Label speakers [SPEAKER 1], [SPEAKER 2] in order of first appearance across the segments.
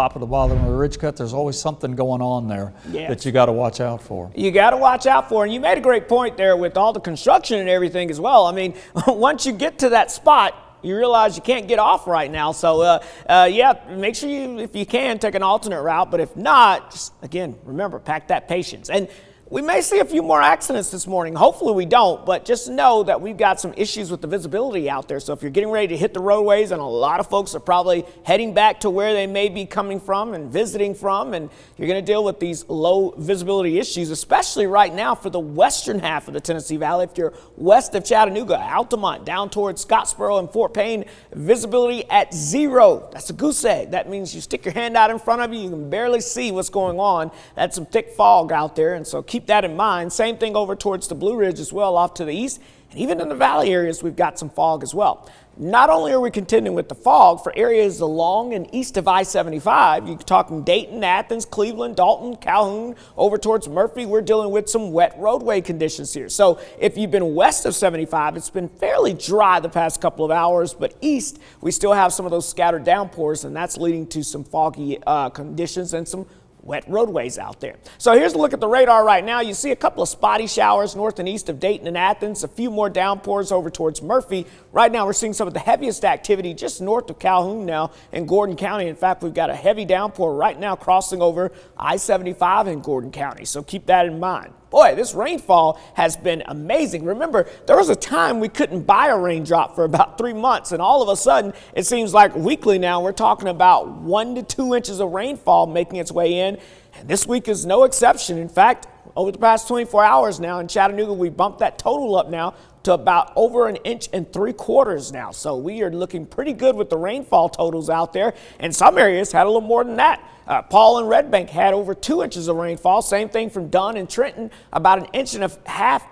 [SPEAKER 1] Top of the bottom of the ridge cut, there's always something going on there that you got to watch out for.
[SPEAKER 2] You got to watch out for, and you made a great point there with all the construction and everything as well. I mean, once you get to that spot, you realize you can't get off right now. So, yeah, make sure you, if you can, take an alternate route. But if not, just, again, remember, pack that patience. And we may see a few more accidents this morning. Hopefully we don't, but just know that we've got some issues with the visibility out there. So if you're getting ready to hit the roadways, and a lot of folks are probably heading back to where they may be coming from and visiting from, and you're going to deal with these low visibility issues, especially right now for the western half of the Tennessee Valley. If you're west of Chattanooga, Altamont, down towards Scottsboro and Fort Payne, visibility at 0. That's a goose egg. That means you stick your hand out in front of you, you can barely see what's going on. That's some thick fog out there, and so keep that in mind. Same thing over towards the Blue Ridge as well, off to the east. And even in the valley areas, we've got some fog as well. Not only are we contending with the fog for areas along and east of I-75, you're talking Dayton, Athens, Cleveland, Dalton, Calhoun, over towards Murphy, we're dealing with some wet roadway conditions here. So if you've been west of 75, it's been fairly dry the past couple of hours, but east, we still have some of those scattered downpours, and that's leading to some foggy conditions and some wet roadways out there. So here's a look at the radar right now. You see a couple of spotty showers north and east of Dayton and Athens, a few more downpours over towards Murphy. Right now we're seeing some of the heaviest activity just north of Calhoun now in Gordon County. In fact, we've got a heavy downpour right now crossing over I-75 in Gordon County, so keep that in mind. Boy, this rainfall has been amazing. Remember, there was a time we couldn't buy a raindrop for about 3 months, and all of a sudden, it seems like weekly now we're talking about 1 to 2 inches of rainfall making its way in, and this week is no exception. In fact, over the past 24 hours now in Chattanooga, we bumped that total up now to about over 1 3/4 inches now. So we are looking pretty good with the rainfall totals out there, and some areas had a little more than that. Paul and Red Bank had over 2 inches of rainfall. Same thing from Dunn and Trenton, about 1.5 inches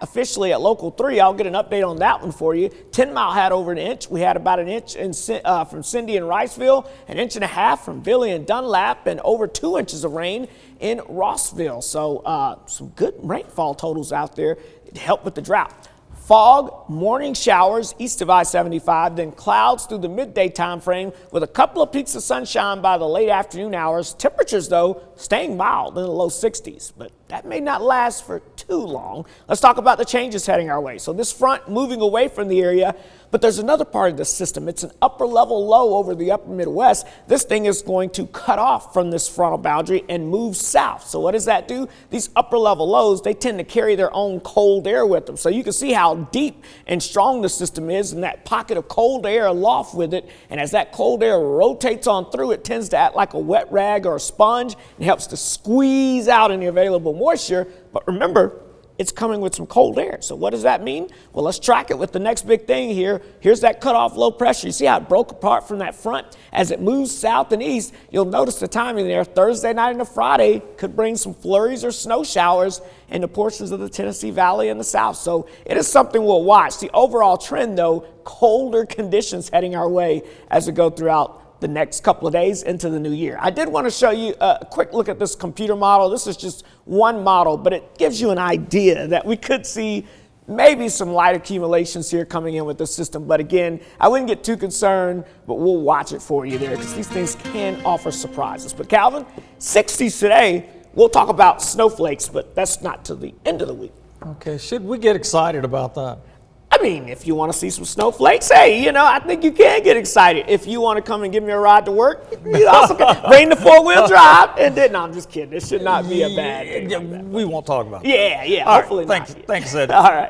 [SPEAKER 2] officially at Local 3. I'll get an update on that one for you. 10 Mile had over 1 inch. We had about 1 inch from Cindy and Riceville, 1.5 inches from Billy and Dunlap, and over 2 inches of rain in Rossville. So some good rainfall totals out there to help with the drought. Fog, morning showers east of I-75, then clouds through the midday time frame with a couple of peaks of sunshine by the late afternoon hours. Temperatures, though, staying mild in the low 60s, but that may not last for too long. Let's talk about the changes heading our way. So this front moving away from the area, but there's another part of the system. It's an upper level low over the upper Midwest. This thing is going to cut off from this frontal boundary and move south. So what does that do? These upper level lows, they tend to carry their own cold air with them. So you can see how deep and strong the system is, and that pocket of cold air aloft with it. And as that cold air rotates on through, it tends to act like a wet rag or a sponge and helps to squeeze out any available moisture. But remember, it's coming with some cold air. So what does that mean? Well, let's track it with the next big thing here. Here's that cutoff low pressure. You see how it broke apart from that front? As it moves south and east, you'll notice the timing there. Thursday night into Friday could bring some flurries or snow showers into portions of the Tennessee Valley and the south. So it is something we'll watch. The overall trend, though, colder conditions heading our way as we go throughout the next couple of days into the new year. I did want to show you a quick look at this computer model. This is just one model, but it gives you an idea that we could see maybe some light accumulations here coming in with the system. But again, I wouldn't get too concerned, but we'll watch it for you there because these things can offer surprises. But Calvin, 60s today. We'll talk about snowflakes, but that's not till the end of the week.
[SPEAKER 1] Okay, should we get excited about that?
[SPEAKER 2] I mean, if you want to see some snowflakes, hey, you know, I think you can get excited. If you want to come and give me a ride to work, you also can bring the four-wheel drive. And then, no, I'm just kidding. It should not be a bad thing.
[SPEAKER 1] We won't talk about that.
[SPEAKER 2] Yeah,
[SPEAKER 1] All
[SPEAKER 2] hopefully
[SPEAKER 1] right,
[SPEAKER 2] not.
[SPEAKER 1] thanks, Cedric.
[SPEAKER 2] All right.